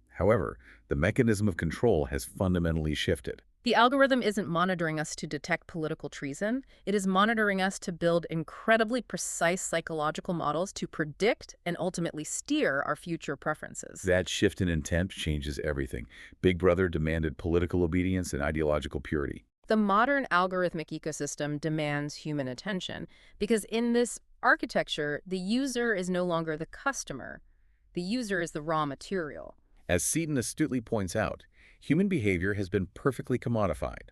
[SPEAKER 2] However, the mechanism of control has fundamentally shifted.
[SPEAKER 1] The algorithm isn't monitoring us to detect political treason. It is monitoring us to build incredibly precise psychological models to predict and ultimately steer our future preferences.
[SPEAKER 2] That shift in intent changes everything. Big Brother demanded political obedience and ideological purity.
[SPEAKER 1] The modern algorithmic ecosystem demands human attention because in this architecture, the user is no longer the customer. The user is the raw material.
[SPEAKER 2] As Seaton astutely points out, human behavior has been perfectly commodified.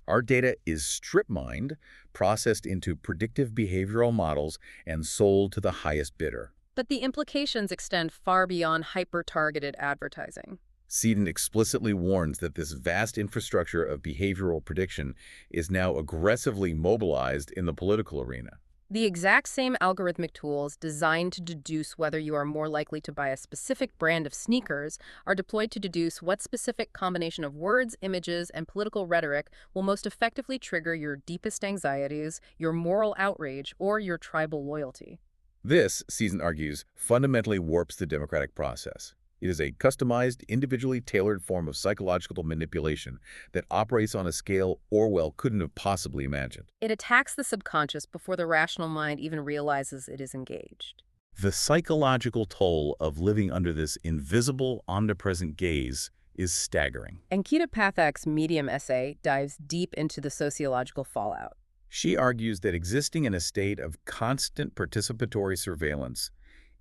[SPEAKER 2] Our data is strip-mined, processed into predictive behavioral models, and sold to the highest bidder.
[SPEAKER 1] But the implications extend far beyond hyper-targeted advertising.
[SPEAKER 2] Seaton explicitly warns that this vast infrastructure of behavioral prediction is now aggressively mobilized in the political arena.
[SPEAKER 1] The exact same algorithmic tools designed to deduce whether you are more likely to buy a specific brand of sneakers are deployed to deduce what specific combination of words, images, and political rhetoric will most effectively trigger your deepest anxieties, your moral outrage, or your tribal loyalty.
[SPEAKER 2] This, Seaton argues, fundamentally warps the democratic process. It is a customized, individually tailored form of psychological manipulation that operates on a scale Orwell couldn't have possibly imagined.
[SPEAKER 1] It attacks the subconscious before the rational mind even realizes it is engaged.
[SPEAKER 2] The psychological toll of living under this invisible, omnipresent gaze is staggering.
[SPEAKER 1] Ankita Pathak's Medium essay dives deep into the sociological fallout.
[SPEAKER 2] She argues that existing in a state of constant participatory surveillance,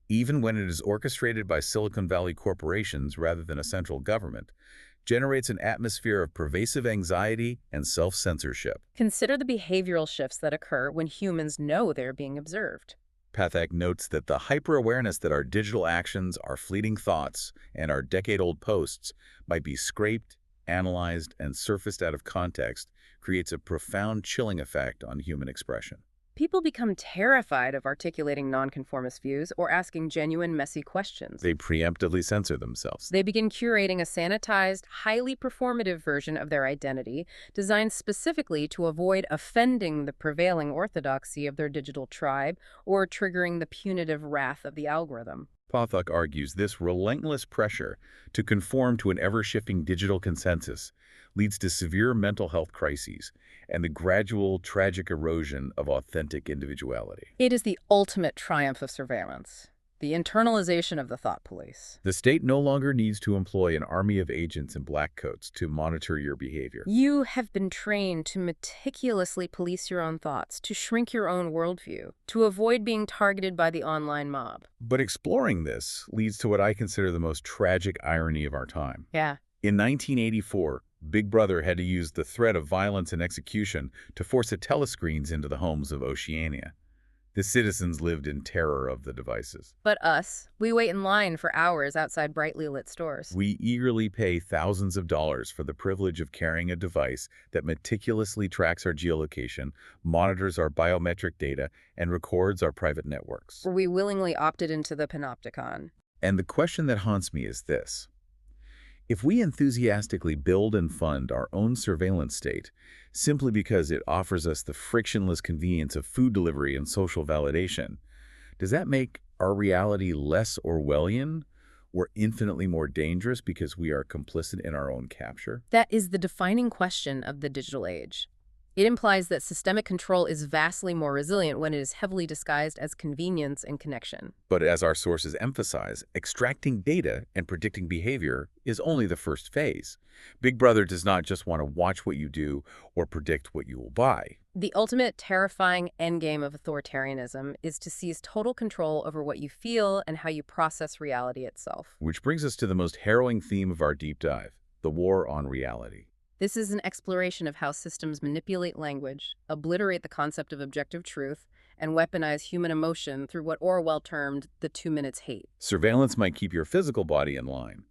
[SPEAKER 2] even when it is orchestrated by Silicon Valley corporations rather than a central government, generates an atmosphere of pervasive anxiety and self-censorship.
[SPEAKER 1] Consider the behavioral shifts that occur when humans know they're being observed.
[SPEAKER 2] Pathak notes that the hyper-awareness that our digital actions, our fleeting thoughts, and our decade-old posts might be scraped, analyzed, and surfaced out of context creates a profound chilling effect on human expression.
[SPEAKER 1] People become terrified of articulating nonconformist views or asking genuine, messy questions.
[SPEAKER 2] They preemptively censor themselves.
[SPEAKER 1] They begin curating a sanitized, highly performative version of their identity, designed specifically to avoid offending the prevailing orthodoxy of their digital tribe or triggering the punitive wrath of the algorithm.
[SPEAKER 2] Pothok argues this relentless pressure to conform to an ever-shifting digital consensus leads to severe mental health crises and the gradual, tragic erosion of authentic individuality.
[SPEAKER 1] It is the ultimate triumph of surveillance, the internalization of the thought police.
[SPEAKER 2] The state no longer needs to employ an army of agents in black coats to monitor your behavior.
[SPEAKER 1] You have been trained to meticulously police your own thoughts, to shrink your own worldview, to avoid being targeted by the online mob.
[SPEAKER 2] But exploring this leads to what I consider the most tragic irony of our time.
[SPEAKER 1] Yeah.
[SPEAKER 2] In 1984, Big Brother had to use the threat of violence and execution to force a telescreens into the homes of Oceania. The citizens lived in terror of the devices.
[SPEAKER 1] But us, we wait in line for hours outside brightly lit stores.
[SPEAKER 2] We eagerly pay thousands of dollars for the privilege of carrying a device that meticulously tracks our geolocation, monitors our biometric data, and records our private networks.
[SPEAKER 1] We willingly opted into the panopticon.
[SPEAKER 2] And the question that haunts me is this. If we enthusiastically build and fund our own surveillance state simply because it offers us the frictionless convenience of food delivery and social validation, does that make our reality less Orwellian or infinitely more dangerous because we are complicit in our own capture?
[SPEAKER 1] That is the defining question of the digital age. It implies that systemic control is vastly more resilient when it is heavily disguised as convenience and connection.
[SPEAKER 2] But as our sources emphasize, extracting data and predicting behavior is only the first phase. Big Brother does not just want to watch what you do or predict what you will buy.
[SPEAKER 1] The ultimate terrifying endgame of authoritarianism is to seize total control over what you feel and how you process reality itself.
[SPEAKER 2] Which brings us to the most harrowing theme of our deep dive, the war on reality.
[SPEAKER 1] This is an exploration of how systems manipulate language, obliterate the concept of objective truth, and weaponize human emotion through what Orwell termed the 2 minutes hate.
[SPEAKER 2] Surveillance might keep your physical body in line,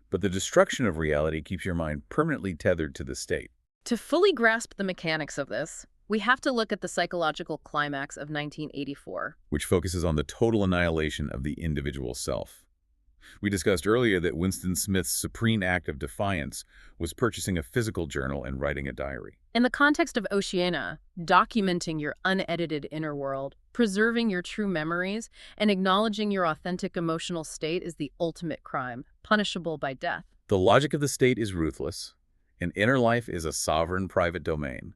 [SPEAKER 2] but the destruction of reality keeps your mind permanently tethered to the state.
[SPEAKER 1] To fully grasp the mechanics of this, we have to look at the psychological climax of 1984.
[SPEAKER 2] Which focuses on the total annihilation of the individual self. We discussed earlier that Winston Smith's supreme act of defiance was purchasing a physical journal and writing a diary.
[SPEAKER 1] In the context of Oceania, documenting your unedited inner world, preserving your true memories, and acknowledging your authentic emotional state is the ultimate crime, punishable by death.
[SPEAKER 2] The logic of the state is ruthless. An inner life is a sovereign private domain.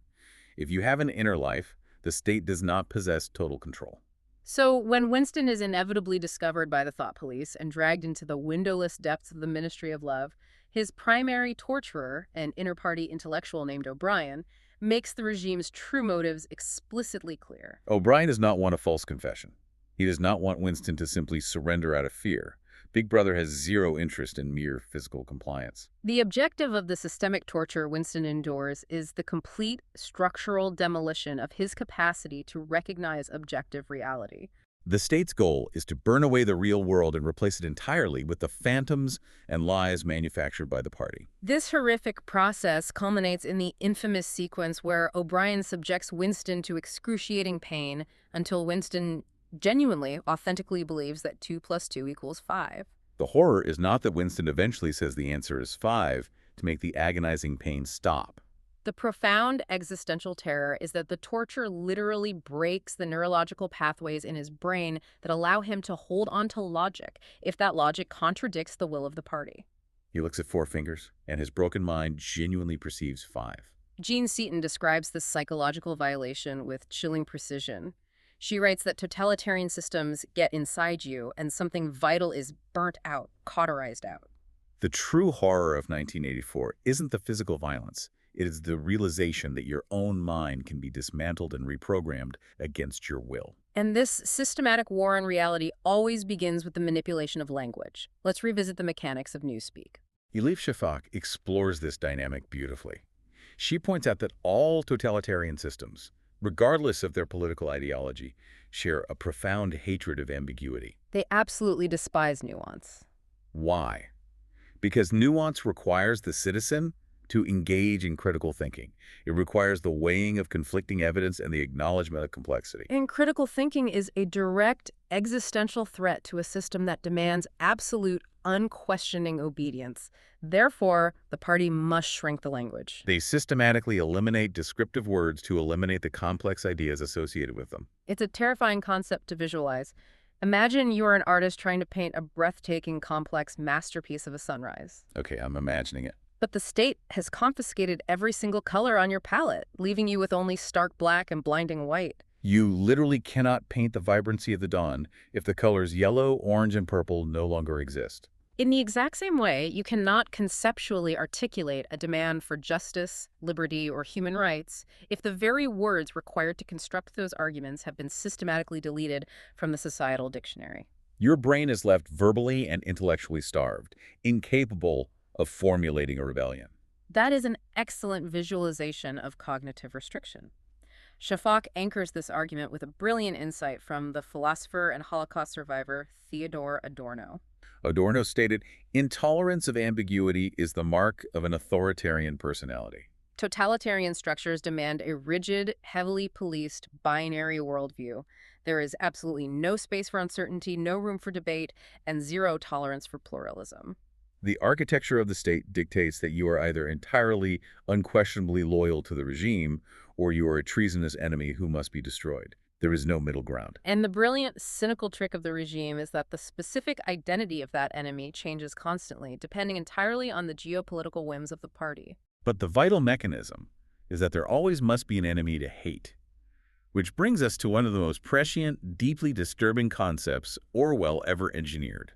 [SPEAKER 2] If you have an inner life, the state does not possess total control.
[SPEAKER 1] So when Winston is inevitably discovered by the thought police and dragged into the windowless depths of the Ministry of Love, his primary torturer, an inter-party intellectual named O'Brien, makes the regime's true motives explicitly clear.
[SPEAKER 2] O'Brien does not want a false confession. He does not want Winston to simply surrender out of fear. Big Brother has zero interest in mere physical compliance.
[SPEAKER 1] The objective of the systemic torture Winston endures is the complete structural demolition of his capacity to recognize objective reality.
[SPEAKER 2] The state's goal is to burn away the real world and replace it entirely with the phantoms and lies manufactured by the party.
[SPEAKER 1] This horrific process culminates in the infamous sequence where O'Brien subjects Winston to excruciating pain until Winston genuinely, authentically believes that 2 + 2 = 5.
[SPEAKER 2] The horror is not that Winston eventually says the answer is 5 to make the agonizing pain stop.
[SPEAKER 1] The profound existential terror is that the torture literally breaks the neurological pathways in his brain that allow him to hold on to logic if that logic contradicts the will of the party.
[SPEAKER 2] He looks at 4 fingers, and his broken mind genuinely perceives 5.
[SPEAKER 1] Jean Seaton describes this psychological violation with chilling precision. She writes that totalitarian systems get inside you and something vital is burnt out, cauterized out.
[SPEAKER 2] The true horror of 1984 isn't the physical violence. It is the realization that your own mind can be dismantled and reprogrammed against your will.
[SPEAKER 1] And this systematic war on reality always begins with the manipulation of language. Let's revisit the mechanics of newspeak.
[SPEAKER 2] Elif Shafak explores this dynamic beautifully. She points out that all totalitarian systems, regardless of their political ideology, share a profound hatred of ambiguity.
[SPEAKER 1] They absolutely despise nuance.
[SPEAKER 2] Why? Because nuance requires the citizen to engage in critical thinking. It requires the weighing of conflicting evidence and the acknowledgement of complexity.
[SPEAKER 1] And critical thinking is a direct existential threat to a system that demands absolute, unquestioning obedience. Therefore, the party must shrink the language.
[SPEAKER 2] They systematically eliminate descriptive words to eliminate the complex ideas associated with them.
[SPEAKER 1] It's a terrifying concept to visualize. Imagine you're an artist trying to paint a breathtaking, complex masterpiece of a sunrise.
[SPEAKER 2] Okay, I'm imagining it.
[SPEAKER 1] But the state has confiscated every single color on your palette, leaving you with only stark black and blinding white.
[SPEAKER 2] You literally cannot paint the vibrancy of the dawn if the colors yellow, orange, and purple no longer exist.
[SPEAKER 1] In the exact same way, you cannot conceptually articulate a demand for justice, liberty, or human rights if the very words required to construct those arguments have been systematically deleted from the societal dictionary.
[SPEAKER 2] Your brain is left verbally and intellectually starved, incapable of formulating a rebellion.
[SPEAKER 1] That is an excellent visualization of cognitive restriction. Shafak anchors this argument with a brilliant insight from the philosopher and Holocaust survivor Theodor Adorno.
[SPEAKER 2] Adorno stated, "Intolerance of ambiguity is the mark of an authoritarian personality."
[SPEAKER 1] Totalitarian structures demand a rigid, heavily policed, binary worldview. There is absolutely no space for uncertainty, no room for debate, and zero tolerance for pluralism.
[SPEAKER 2] The architecture of the state dictates that you are either entirely, unquestionably loyal to the regime, or you are a treasonous enemy who must be destroyed. There is no middle ground.
[SPEAKER 1] And the brilliant, cynical trick of the regime is that the specific identity of that enemy changes constantly, depending entirely on the geopolitical whims of the party.
[SPEAKER 2] But the vital mechanism is that there always must be an enemy to hate. Which brings us to one of the most prescient, deeply disturbing concepts Orwell ever engineered.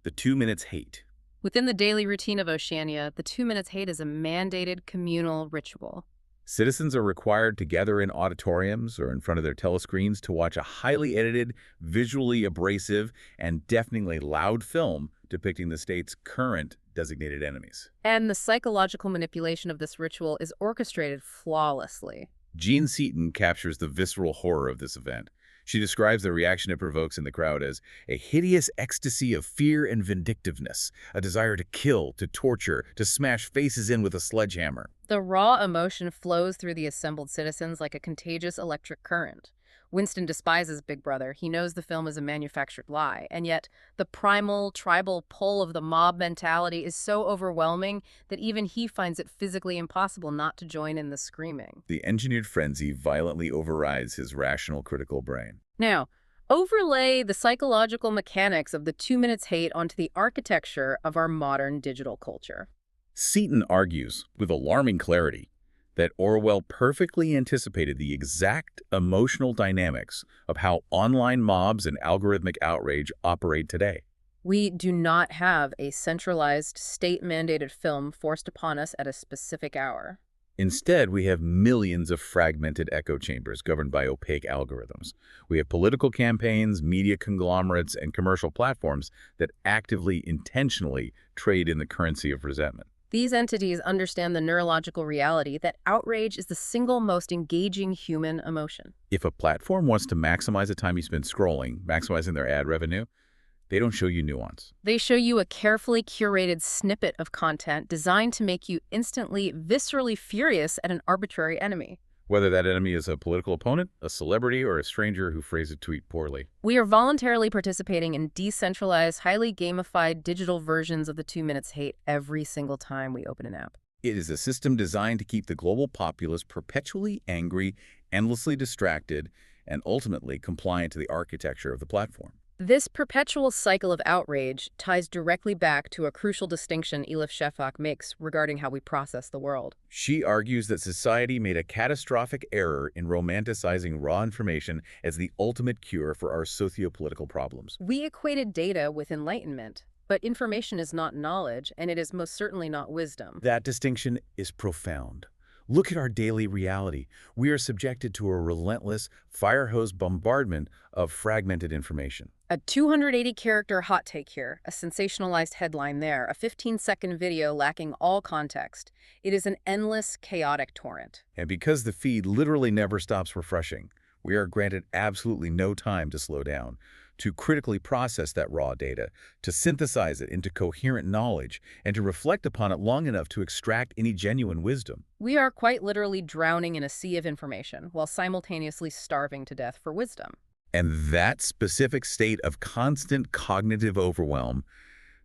[SPEAKER 2] The 2 minutes hate.
[SPEAKER 1] Within the daily routine of Oceania, the 2 minutes hate is a mandated communal ritual.
[SPEAKER 2] Citizens are required to gather in auditoriums or in front of their telescreens to watch a highly edited, visually abrasive, and deafeningly loud film depicting the state's current designated enemies.
[SPEAKER 1] And the psychological manipulation of this ritual is orchestrated flawlessly.
[SPEAKER 2] Jean Seaton captures the visceral horror of this event. She describes the reaction it provokes in the crowd as a hideous ecstasy of fear and vindictiveness, a desire to kill, to torture, to smash faces in with a sledgehammer.
[SPEAKER 1] The raw emotion flows through the assembled citizens like a contagious electric current. Winston despises Big Brother. He knows the film is a manufactured lie. And yet, the primal, tribal pull of the mob mentality is so overwhelming that even he finds it physically impossible not to join in the screaming.
[SPEAKER 2] The engineered frenzy violently overrides his rational, critical brain.
[SPEAKER 1] Now, overlay the psychological mechanics of the 2 minutes hate onto the architecture of our modern digital culture.
[SPEAKER 2] Seaton argues, with alarming clarity, that Orwell perfectly anticipated the exact emotional dynamics of how online mobs and algorithmic outrage operate today.
[SPEAKER 1] We do not have a centralized, state-mandated film forced upon us at a specific hour.
[SPEAKER 2] Instead, we have millions of fragmented echo chambers governed by opaque algorithms. We have political campaigns, media conglomerates, and commercial platforms that actively, intentionally trade in the currency of resentment.
[SPEAKER 1] These entities understand the neurological reality that outrage is the single most engaging human emotion.
[SPEAKER 2] If a platform wants to maximize the time you spend scrolling, maximizing their ad revenue, they don't show you nuance.
[SPEAKER 1] They show you a carefully curated snippet of content designed to make you instantly, viscerally furious at an arbitrary enemy.
[SPEAKER 2] Whether that enemy is a political opponent, a celebrity, or a stranger who phrased a tweet poorly.
[SPEAKER 1] We are voluntarily participating in decentralized, highly gamified digital versions of the 2 minutes hate every single time we open an app.
[SPEAKER 2] It is a system designed to keep the global populace perpetually angry, endlessly distracted, and ultimately compliant to the architecture of the platform.
[SPEAKER 1] This perpetual cycle of outrage ties directly back to a crucial distinction Elif Shafak makes regarding how we process the world.
[SPEAKER 2] She argues that society made a catastrophic error in romanticizing raw information as the ultimate cure for our socio-political problems.
[SPEAKER 1] We equated data with enlightenment, but information is not knowledge, and it is most certainly not wisdom.
[SPEAKER 2] That distinction is profound. Look at our daily reality. We are subjected to a relentless, fire-hose bombardment of fragmented information.
[SPEAKER 1] A 280-character hot take here, a sensationalized headline there, a 15-second video lacking all context. It is an endless, chaotic torrent.
[SPEAKER 2] And because the feed literally never stops refreshing, we are granted absolutely no time to slow down, to critically process that raw data, to synthesize it into coherent knowledge, and to reflect upon it long enough to extract any genuine wisdom.
[SPEAKER 1] We are quite literally drowning in a sea of information while simultaneously starving to death for wisdom.
[SPEAKER 2] And that specific state of constant cognitive overwhelm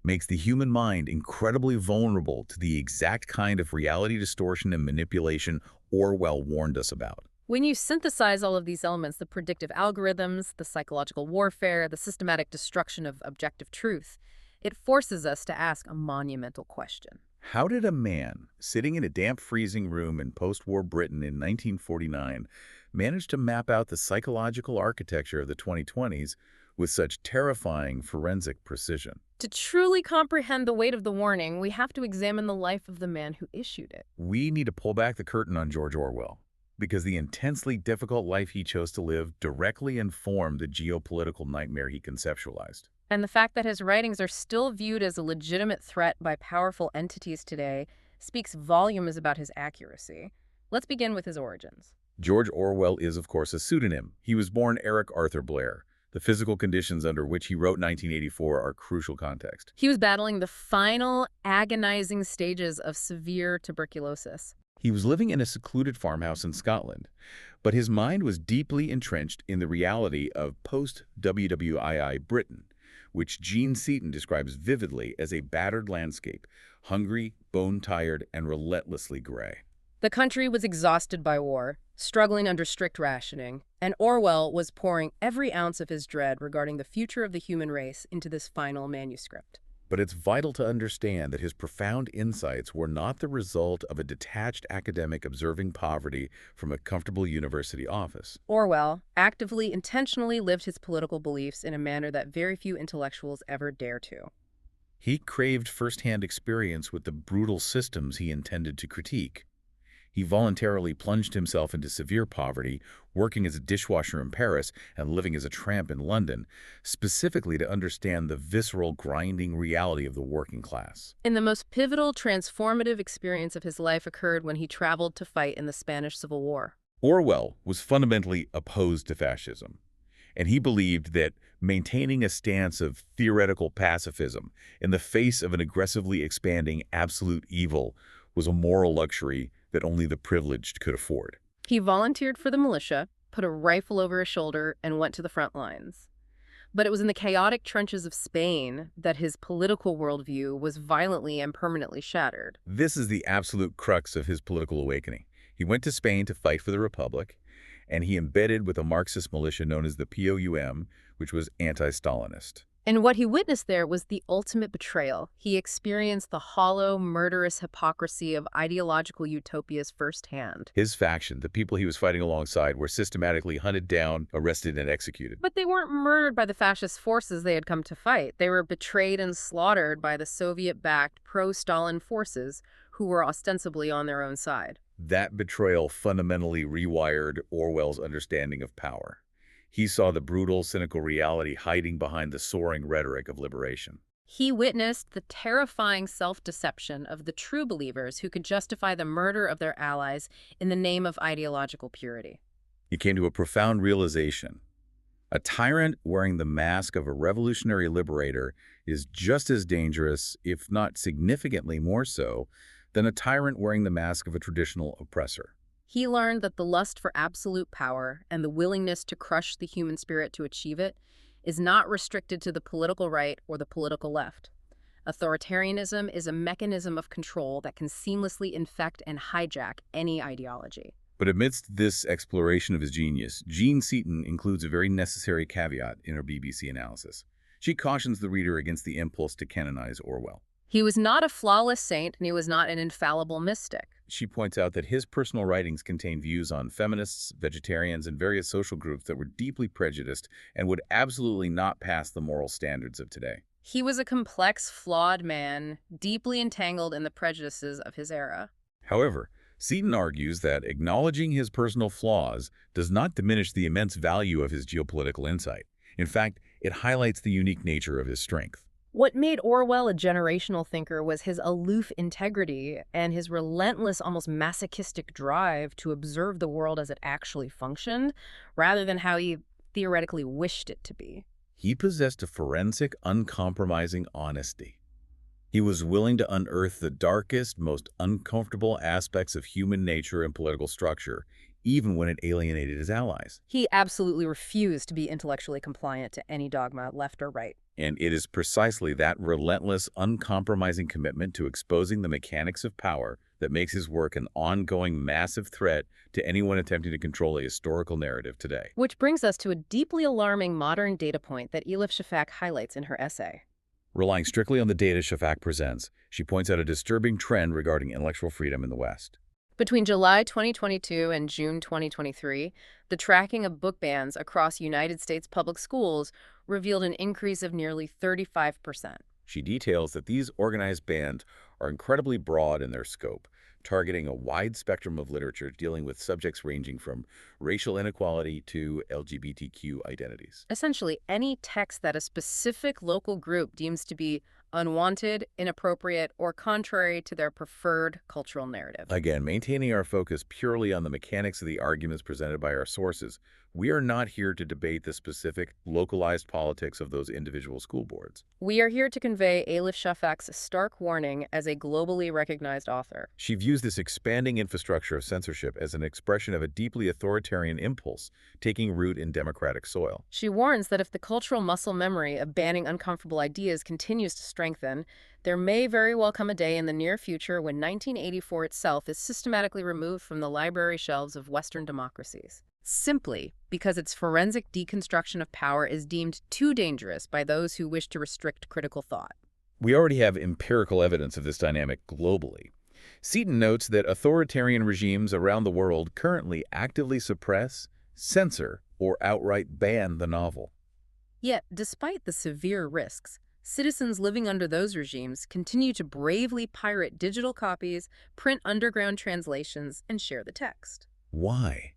[SPEAKER 2] makes the human mind incredibly vulnerable to the exact kind of reality distortion and manipulation Orwell warned us about.
[SPEAKER 1] When you synthesize all of these elements, the predictive algorithms, the psychological warfare, the systematic destruction of objective truth, it forces us to ask a monumental question.
[SPEAKER 2] How did a man sitting in a damp freezing room in post-war Britain in 1949 manage to map out the psychological architecture of the 2020s with such terrifying forensic precision?
[SPEAKER 1] To truly comprehend the weight of the warning, we have to examine the life of the man who issued it.
[SPEAKER 2] We need to pull back the curtain on George Orwell, because the intensely difficult life he chose to live directly informed the geopolitical nightmare he conceptualized.
[SPEAKER 1] And the fact that his writings are still viewed as a legitimate threat by powerful entities today speaks volumes about his accuracy. Let's begin with his origins.
[SPEAKER 2] George Orwell is, of course, a pseudonym. He was born Eric Arthur Blair. The physical conditions under which he wrote 1984 are crucial context.
[SPEAKER 1] He was battling the final, agonizing stages of severe tuberculosis.
[SPEAKER 2] He was living in a secluded farmhouse in Scotland, but his mind was deeply entrenched in the reality of post-WWII Britain, which Gene Seaton describes vividly as a battered landscape, hungry, bone-tired, and relentlessly gray.
[SPEAKER 1] The country was exhausted by war, struggling under strict rationing, and Orwell was pouring every ounce of his dread regarding the future of the human race into this final manuscript.
[SPEAKER 2] But it's vital to understand that his profound insights were not the result of a detached academic observing poverty from a comfortable university office.
[SPEAKER 1] Orwell actively, intentionally lived his political beliefs in a manner that very few intellectuals ever dare to.
[SPEAKER 2] He craved firsthand experience with the brutal systems he intended to critique. He voluntarily plunged himself into severe poverty, working as a dishwasher in Paris and living as a tramp in London, specifically to understand the visceral, grinding reality of the working class.
[SPEAKER 1] And the most pivotal, transformative experience of his life occurred when he traveled to fight in the Spanish Civil War.
[SPEAKER 2] Orwell was fundamentally opposed to fascism, and he believed that maintaining a stance of theoretical pacifism in the face of an aggressively expanding absolute evil was a moral luxury that only the privileged could afford.
[SPEAKER 1] He volunteered for the militia, put a rifle over his shoulder, and went to the front lines. But it was in the chaotic trenches of Spain that his political worldview was violently and permanently shattered.
[SPEAKER 2] This is the absolute crux of his political awakening. He went to Spain to fight for the Republic, and he embedded with a Marxist militia known as the POUM, which was anti-Stalinist.
[SPEAKER 1] And what he witnessed there was the ultimate betrayal. He experienced the hollow, murderous hypocrisy of ideological utopias firsthand.
[SPEAKER 2] His faction, the people he was fighting alongside, were systematically hunted down, arrested, and executed.
[SPEAKER 1] But they weren't murdered by the fascist forces they had come to fight. They were betrayed and slaughtered by the Soviet-backed pro-Stalin forces who were ostensibly on their own side.
[SPEAKER 2] That betrayal fundamentally rewired Orwell's understanding of power. He saw the brutal, cynical reality hiding behind the soaring rhetoric of liberation.
[SPEAKER 1] He witnessed the terrifying self-deception of the true believers who could justify the murder of their allies in the name of ideological purity.
[SPEAKER 2] He came to a profound realization. A tyrant wearing the mask of a revolutionary liberator is just as dangerous, if not significantly more so, than a tyrant wearing the mask of a traditional oppressor.
[SPEAKER 1] He learned that the lust for absolute power and the willingness to crush the human spirit to achieve it is not restricted to the political right or the political left. Authoritarianism is a mechanism of control that can seamlessly infect and hijack any ideology.
[SPEAKER 2] But amidst this exploration of his genius, Gene Seaton includes a very necessary caveat in her BBC analysis. She cautions the reader against the impulse to canonize Orwell.
[SPEAKER 1] He was not a flawless saint, and he was not an infallible mystic.
[SPEAKER 2] She points out that his personal writings contain views on feminists, vegetarians, and various social groups that were deeply prejudiced and would absolutely not pass the moral standards of today.
[SPEAKER 1] He was a complex, flawed man, deeply entangled in the prejudices of his era.
[SPEAKER 2] However, Seaton argues that acknowledging his personal flaws does not diminish the immense value of his geopolitical insight. In fact, it highlights the unique nature of his strength.
[SPEAKER 1] What made Orwell a generational thinker was his aloof integrity and his relentless, almost masochistic drive to observe the world as it actually functioned, rather than how he theoretically wished it to be.
[SPEAKER 2] He possessed a forensic, uncompromising honesty. He was willing to unearth the darkest, most uncomfortable aspects of human nature and political structure, even when it alienated his allies.
[SPEAKER 1] He absolutely refused to be intellectually compliant to any dogma, left or right.
[SPEAKER 2] And it is precisely that relentless, uncompromising commitment to exposing the mechanics of power that makes his work an ongoing massive threat to anyone attempting to control a historical narrative today.
[SPEAKER 1] Which brings us to a deeply alarming modern data point that Elif Shafak highlights in her essay.
[SPEAKER 2] Relying strictly on the data Shafak presents, she points out a disturbing trend regarding intellectual freedom in the West.
[SPEAKER 1] Between July 2022 and June 2023, the tracking of book bans across United States public schools revealed an increase of nearly 35%.
[SPEAKER 2] She details that these organized bans are incredibly broad in their scope, targeting a wide spectrum of literature dealing with subjects ranging from racial inequality to LGBTQ identities.
[SPEAKER 1] Essentially, any text that a specific local group deems to be unwanted, inappropriate, or contrary to their preferred cultural narrative.
[SPEAKER 2] Again, maintaining our focus purely on the mechanics of the arguments presented by our sources, we are not here to debate the specific, localized politics of those individual school boards.
[SPEAKER 1] We are here to convey Elif Shafak's stark warning as a globally recognized author.
[SPEAKER 2] She views this expanding infrastructure of censorship as an expression of a deeply authoritarian impulse taking root in democratic soil.
[SPEAKER 1] She warns that if the cultural muscle memory of banning uncomfortable ideas continues to strengthen, there may very well come a day in the near future when 1984 itself is systematically removed from the library shelves of Western democracies, simply because its forensic deconstruction of power is deemed too dangerous by those who wish to restrict critical thought.
[SPEAKER 2] We already have empirical evidence of this dynamic globally. Seaton notes that authoritarian regimes around the world currently actively suppress, censor, or outright ban the novel.
[SPEAKER 1] Yet, despite the severe risks, citizens living under those regimes continue to bravely pirate digital copies, print underground translations, and share the text.
[SPEAKER 2] Why?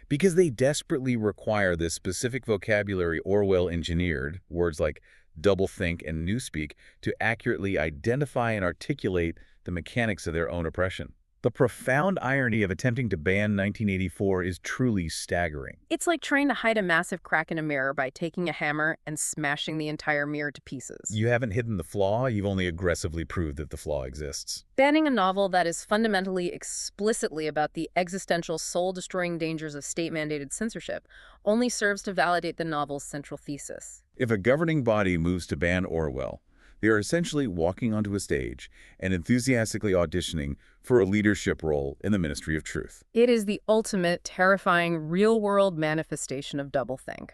[SPEAKER 2] Because they desperately require this specific vocabulary Orwell engineered, words like doublethink and newspeak, to accurately identify and articulate the mechanics of their own oppression. The profound irony of attempting to ban 1984 is truly staggering.
[SPEAKER 1] It's like trying to hide a massive crack in a mirror by taking a hammer and smashing the entire mirror to pieces.
[SPEAKER 2] You haven't hidden the flaw, you've only aggressively proved that the flaw exists.
[SPEAKER 1] Banning a novel that is fundamentally explicitly about the existential, soul-destroying dangers of state-mandated censorship only serves to validate the novel's central thesis.
[SPEAKER 2] If a governing body moves to ban Orwell, they are essentially walking onto a stage and enthusiastically auditioning for a leadership role in the Ministry of Truth.
[SPEAKER 1] It is the ultimate, terrifying, real-world manifestation of doublethink.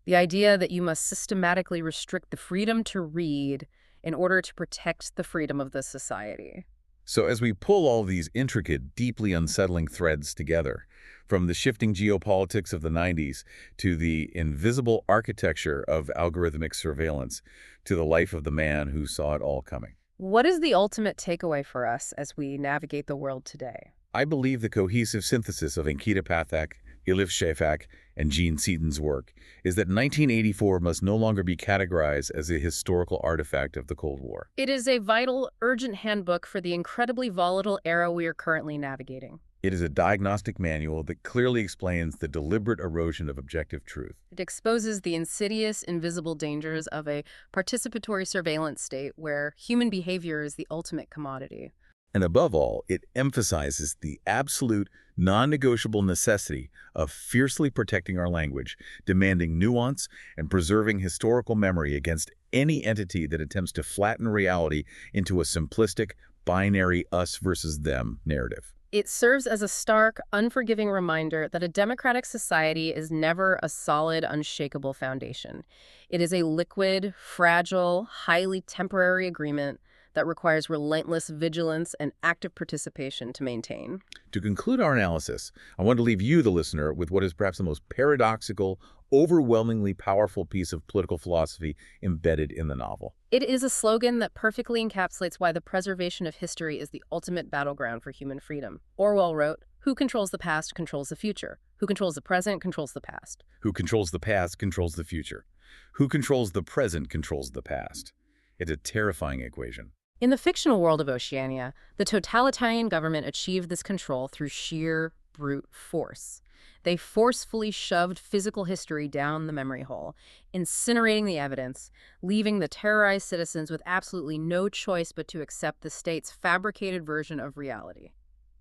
[SPEAKER 1] The idea that you must systematically restrict the freedom to read in order to protect the freedom of the society.
[SPEAKER 2] So as we pull all these intricate, deeply unsettling threads together, from the shifting geopolitics of the 90s to the invisible architecture of algorithmic surveillance to the life of the man who saw it all coming,
[SPEAKER 1] What is the ultimate takeaway for us as we navigate the world today?
[SPEAKER 2] I believe the cohesive synthesis of Ankita Pathak, Elif Shafak, and Gene Seaton's work is that 1984 must no longer be categorized as a historical artifact of the Cold War.
[SPEAKER 1] It is a vital, urgent handbook for the incredibly volatile era we are currently navigating.
[SPEAKER 2] It is a diagnostic manual that clearly explains the deliberate erosion of objective truth.
[SPEAKER 1] It exposes the insidious, invisible dangers of a participatory surveillance state where human behavior is the ultimate commodity.
[SPEAKER 2] And above all, it emphasizes the absolute, non-negotiable necessity of fiercely protecting our language, demanding nuance, and preserving historical memory against any entity that attempts to flatten reality into a simplistic, binary us versus them narrative.
[SPEAKER 1] It serves as a stark, unforgiving reminder that a democratic society is never a solid, unshakable foundation. It is a liquid, fragile, highly temporary agreement that requires relentless vigilance and active participation to maintain.
[SPEAKER 2] To conclude our analysis, I want to leave you, the listener, with what is perhaps the most paradoxical, overwhelmingly powerful piece of political philosophy embedded in the novel.
[SPEAKER 1] It is a slogan that perfectly encapsulates why the preservation of history is the ultimate battleground for human freedom. Orwell wrote, "Who controls the past controls the future. Who controls the present controls the past."
[SPEAKER 2] Who controls the past controls the future. Who controls the present controls the past. It's a terrifying equation.
[SPEAKER 1] In the fictional world of Oceania, the totalitarian government achieved this control through sheer brute force. They forcefully shoved physical history down the memory hole, incinerating the evidence, leaving the terrorized citizens with absolutely no choice but to accept the state's fabricated version of reality.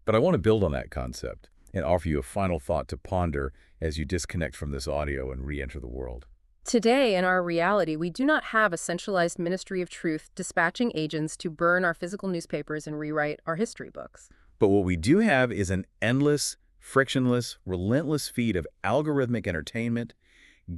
[SPEAKER 2] But I want to build on that concept and offer you a final thought to ponder as you disconnect from this audio and re-enter the world.
[SPEAKER 1] Today, in our reality, we do not have a centralized Ministry of Truth dispatching agents to burn our physical newspapers and rewrite our history books.
[SPEAKER 2] But what we do have is an endless, frictionless, relentless feed of algorithmic entertainment,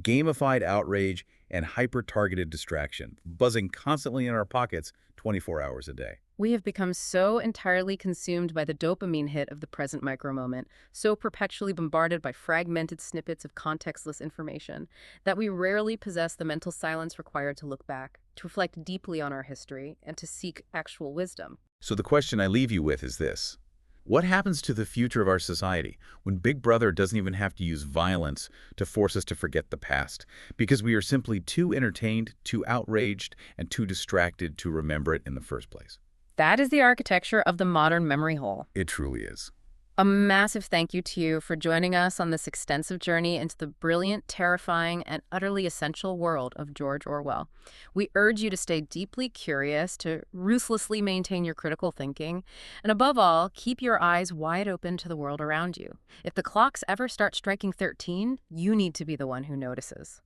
[SPEAKER 2] gamified outrage, and hyper-targeted distraction, buzzing constantly in our pockets 24 hours a day.
[SPEAKER 1] We have become so entirely consumed by the dopamine hit of the present micro-moment, so perpetually bombarded by fragmented snippets of contextless information, that we rarely possess the mental silence required to look back, to reflect deeply on our history, and to seek actual wisdom.
[SPEAKER 2] So the question I leave you with is this. What happens to the future of our society when Big Brother doesn't even have to use violence to force us to forget the past, because we are simply too entertained, too outraged, and too distracted to remember it in the first place?
[SPEAKER 1] That is the architecture of the modern memory hole.
[SPEAKER 2] It truly is.
[SPEAKER 1] A massive thank you to you for joining us on this extensive journey into the brilliant, terrifying, and utterly essential world of George Orwell. We urge you to stay deeply curious, to ruthlessly maintain your critical thinking, and above all, keep your eyes wide open to the world around you. If the clocks ever start striking 13, you need to be the one who notices.